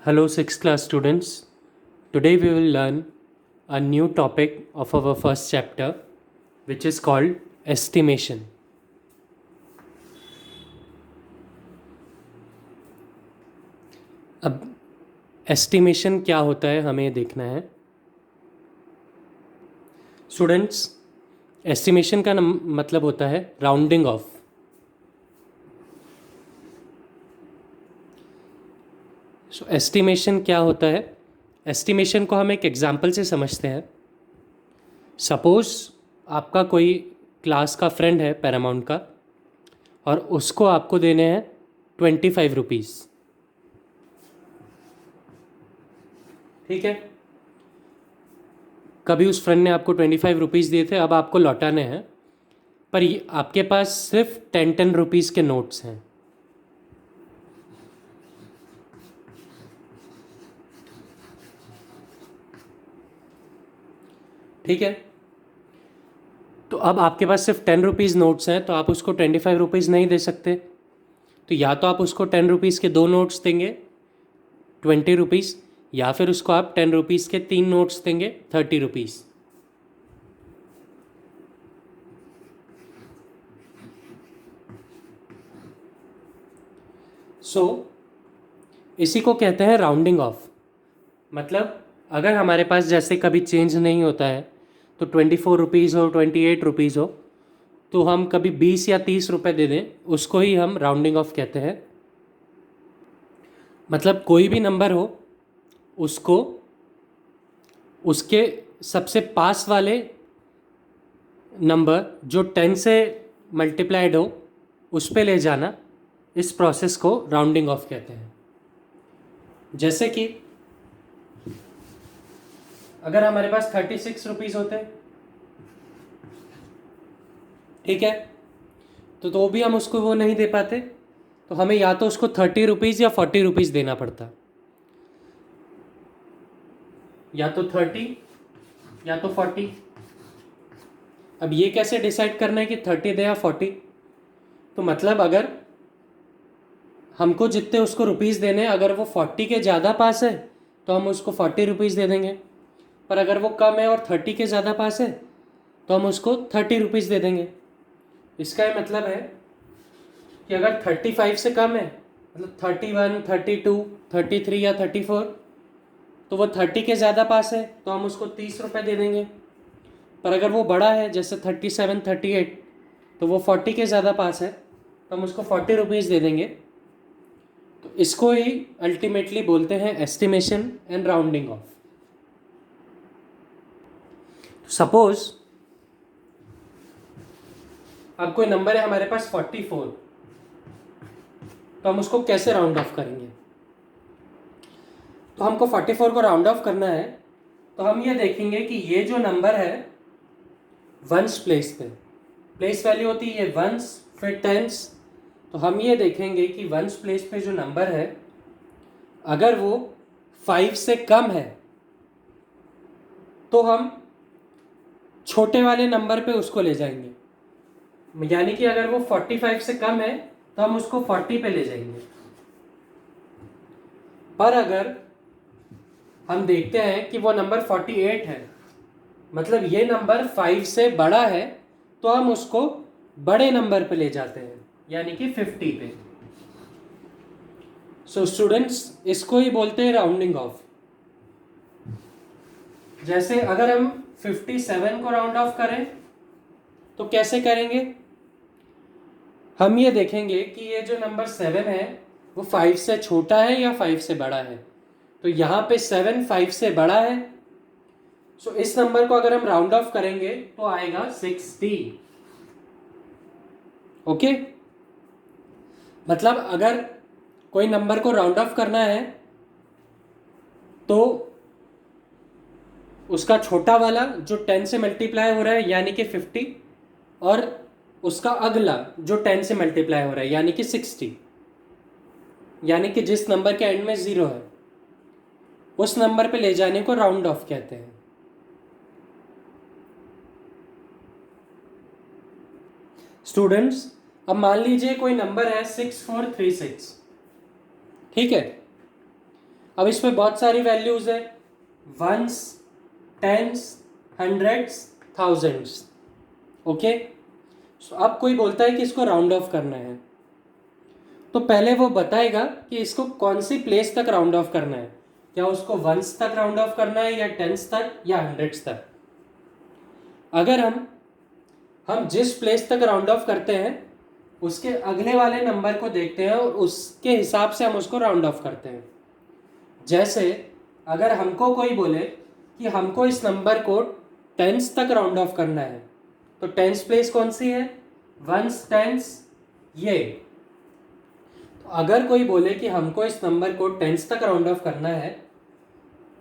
Hello, 6th class students. Today we will learn a new topic of our first chapter, which is called estimation. अब estimation क्या होता है हमें देखना है. स्टूडेंट्स, estimation का मतलब होता है राउंडिंग ऑफ. सो एस्टिमेशन क्या होता है? एस्टिमेशन को हम एक एग्जाम्पल से समझते हैं. सपोज आपका कोई क्लास का फ्रेंड है पैरामाउंट का, और उसको आपको देने हैं 25 रुपीज़. ठीक है, कभी उस फ्रेंड ने आपको 25 रुपीज़ दिए थे, अब आपको लौटाने हैं, पर आपके पास सिर्फ 10 रुपीज़ के नोट्स हैं. ठीक है, तो अब आपके पास सिर्फ 10 रुपीज़ नोट्स हैं, तो आप उसको 25 रुपीज़ नहीं दे सकते. तो या तो आप उसको 10 रुपीज़ के 2 नोट्स देंगे 20 रुपीज़, या फिर उसको आप 10 रुपीज़ के 3 नोट्स देंगे 30 रुपीज़. सो इसी को कहते हैं राउंडिंग ऑफ. मतलब अगर हमारे पास जैसे कभी चेंज नहीं होता है, तो 24 रुपीज़ हो, 28 रुपीज़ हो, तो हम कभी 20 या 30 रुपये दे दें, उसको ही हम राउंडिंग ऑफ कहते हैं. मतलब कोई भी नंबर हो, उसको उसके सबसे पास वाले नंबर जो 10 से मल्टीप्लाइड हो उस पे ले जाना, इस प्रोसेस को राउंडिंग ऑफ कहते हैं. जैसे कि अगर हमारे पास 36 रुपीज़ होते, ठीक है, तो भी हम उसको वो नहीं दे पाते, तो हमें या तो उसको 30 रुपीज़ या 40 रुपीज़ देना पड़ता. या तो 30 या तो 40. अब ये कैसे डिसाइड करना है कि 30 दे या 40? तो मतलब अगर हमको जितने उसको रुपीज़ देने हैं, अगर वो 40 के ज़्यादा पास है तो हम उसको 40 रुपीज़ दे देंगे, पर अगर वो कम है और 30 के ज़्यादा पास है तो हम उसको 30 रुपीज़ दे देंगे. इसका ये मतलब है कि अगर 35 से कम है, मतलब 31, 32, 33 या 34, तो वो 30 के ज़्यादा पास है तो हम उसको 30 रुपये दे देंगे. पर अगर वो बड़ा है, जैसे 37, 38, तो वो 40 के ज़्यादा पास है तो हम उसको 40 रुपीज़ दे देंगे. तो इसको ही अल्टीमेटली बोलते हैं estimation and rounding off. Suppose अब कोई नंबर है हमारे पास 44, तो हम उसको कैसे राउंड ऑफ करेंगे? तो हमको 44 को राउंड ऑफ करना है, तो हम ये देखेंगे कि ये जो नंबर है वंस प्लेस पे, प्लेस वैल्यू होती है ये वंस फिर टेंस. तो हम ये देखेंगे कि वंस प्लेस पे जो नंबर है, अगर वो 5 से कम है तो हम छोटे वाले नंबर पे उसको ले जाएंगे. यानी कि अगर वो 45 से कम है तो हम उसको 40 पे ले जाएंगे. पर अगर हम देखते हैं कि वो नंबर 48 है, मतलब ये नंबर 5 से बड़ा है, तो हम उसको बड़े नंबर पे ले जाते हैं, यानी कि 50 पे. सो स्टूडेंट्स, इसको ही बोलते हैं राउंडिंग ऑफ. जैसे अगर हम 57 को राउंड ऑफ करें तो कैसे करेंगे? हम ये देखेंगे कि ये जो नंबर 7 है वो 5 से छोटा है या 5 से बड़ा है. तो यहाँ पे 7 5 से बड़ा है, सो इस नंबर को अगर हम राउंड ऑफ करेंगे तो आएगा 60. ओके, मतलब अगर कोई नंबर को राउंड ऑफ करना है तो उसका छोटा वाला जो 10 से मल्टीप्लाई हो रहा है यानी कि 50, और उसका अगला जो 10 से मल्टीप्लाई हो रहा है यानी कि 60, यानी कि जिस नंबर के एंड में 0 है, उस नंबर पे ले जाने को राउंड ऑफ कहते हैं. स्टूडेंट्स, अब मान लीजिए कोई नंबर है 6436, ठीक है. अब इसमें बहुत सारी वैल्यूज़ है, ones, tens, hundreds, thousands. Okay, so अब कोई बोलता है कि इसको राउंड ऑफ करना है, तो पहले वो बताएगा कि इसको कौन सी प्लेस तक राउंड ऑफ करना है, क्या उसको वंस तक राउंड ऑफ करना है या टेंस तक या हंड्रेड्स तक। अगर हम जिस प्लेस तक राउंड ऑफ करते हैं उसके अगले वाले नंबर को देखते हैं और उसके हिसाब से हम उसको राउंड ऑफ करते हैं। जैसे अगर हमको कोई बोले कि हमको इस नंबर को टेंस तक राउंड ऑफ करना है, तो टेंस प्लेस कौन सी है, वंस, टेंस, ये। तो अगर कोई बोले कि हमको इस नंबर को टेंस तक राउंड ऑफ करना है,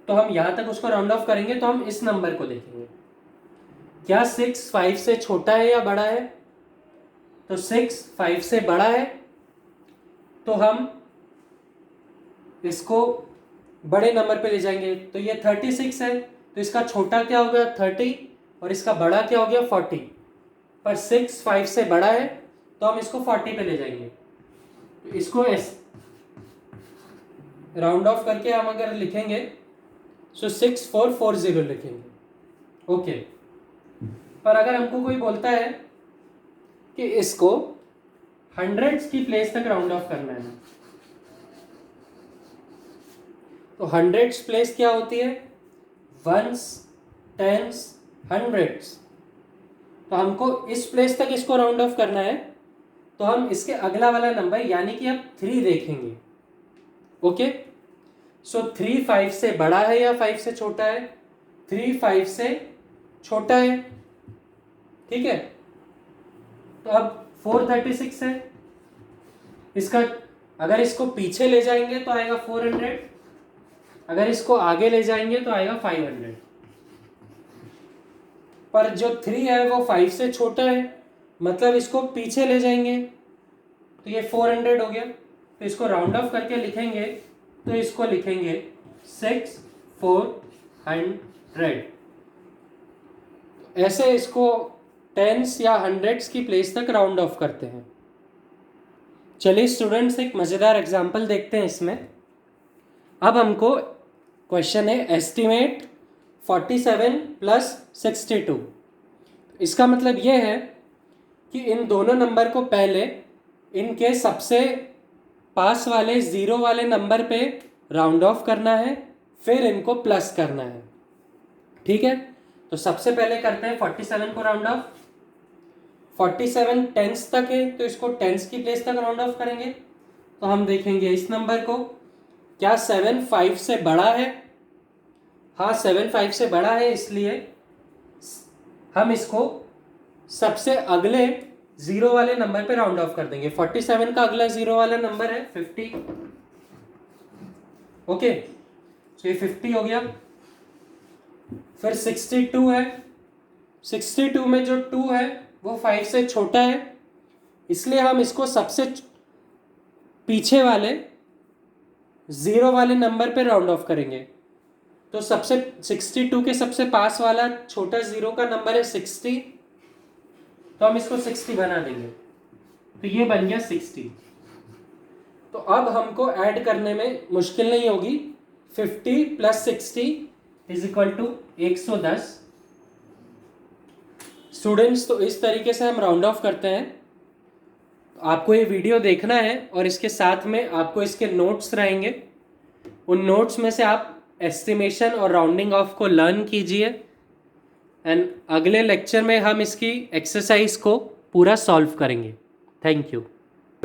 तो हम यहाँ तक उसको राउंड ऑफ करेंगे, तो हम इस नंबर को देखेंगे, क्या 6 5 से छोटा है या बड़ा है। तो 6 5 से बड़ा है, तो हम इसको बड़े नंबर पे ले जाएंगे। तो ये 36 है, तो इसका छोटा क्या हो गया 30 और इसका बड़ा क्या हो गया 40। पर 6 5 से बड़ा है, तो हम इसको 40 पे ले जाएंगे। तो इसको राउंड ऑफ करके हम अगर लिखेंगे तो 6440 लिखेंगे। ओके, पर अगर हमको कोई बोलता है कि इसको हंड्रेड्स की प्लेस तक राउंड ऑफ करना है, तो हंड्रेड्स प्लेस क्या होती है, वंस, टेंस, हंड्रेड्स। तो हमको इस प्लेस तक इसको राउंड ऑफ करना है, तो हम इसके अगला वाला नंबर यानी कि अब 3 देखेंगे। ओके, सो 3 5 से बड़ा है या 5 से छोटा है, 3 5 से छोटा है, ठीक है। तो अब 436 है, इसका अगर इसको पीछे ले जाएंगे तो आएगा 400, अगर इसको आगे ले जाएंगे तो आएगा 500। पर जो 3 है वो 5 से छोटा है, मतलब इसको पीछे ले जाएंगे, तो ये 400 हो गया। तो इसको राउंड ऑफ करके लिखेंगे, तो इसको लिखेंगे 6400। ऐसे इसको टेंस या हंड्रेड्स की प्लेस तक राउंड ऑफ करते हैं। चलिए स्टूडेंट्स, एक मज़ेदार एग्जाम्पल देखते हैं इसमें। अब हमको क्वेश्चन है एस्टिमेट 47 + 62। इसका मतलब ये है कि इन दोनों नंबर को पहले इनके सबसे पास वाले ज़ीरो वाले नंबर पे राउंड ऑफ करना है, फिर इनको प्लस करना है, ठीक है। तो सबसे पहले करते हैं 47 को राउंड ऑफ। 47 टेंस तक है, तो इसको टेंस की प्लेस तक राउंड ऑफ करेंगे। तो हम देखेंगे इस नंबर को, क्या 7 5 से बड़ा है, हाँ 7 5 से बड़ा है, इसलिए हम इसको सबसे अगले ज़ीरो वाले नंबर पे राउंड ऑफ कर देंगे। 47 का अगला ज़ीरो वाला नंबर है 50। ओके, तो ये 50 हो गया। फिर 62 है, 62 में जो 2 है वो 5 से छोटा है, इसलिए हम इसको सबसे पीछे वाले ज़ीरो वाले नंबर पे राउंड ऑफ करेंगे। तो सबसे 62 के सबसे पास वाला छोटा ज़ीरो का नंबर है 60, तो हम इसको 60 बना देंगे, तो ये बन गया 60। तो अब हमको ऐड करने में मुश्किल नहीं होगी। 50 + 60 = 110। स्टूडेंट्स, तो इस तरीके से हम राउंड ऑफ करते हैं। आपको ये वीडियो देखना है और इसके साथ में आपको इसके नोट्स रहेंगे, उन नोट्स में से आप एस्टिमेशन और राउंडिंग ऑफ को लर्न कीजिए, एंड अगले लेक्चर में हम इसकी एक्सरसाइज को पूरा सॉल्व करेंगे। Thank you.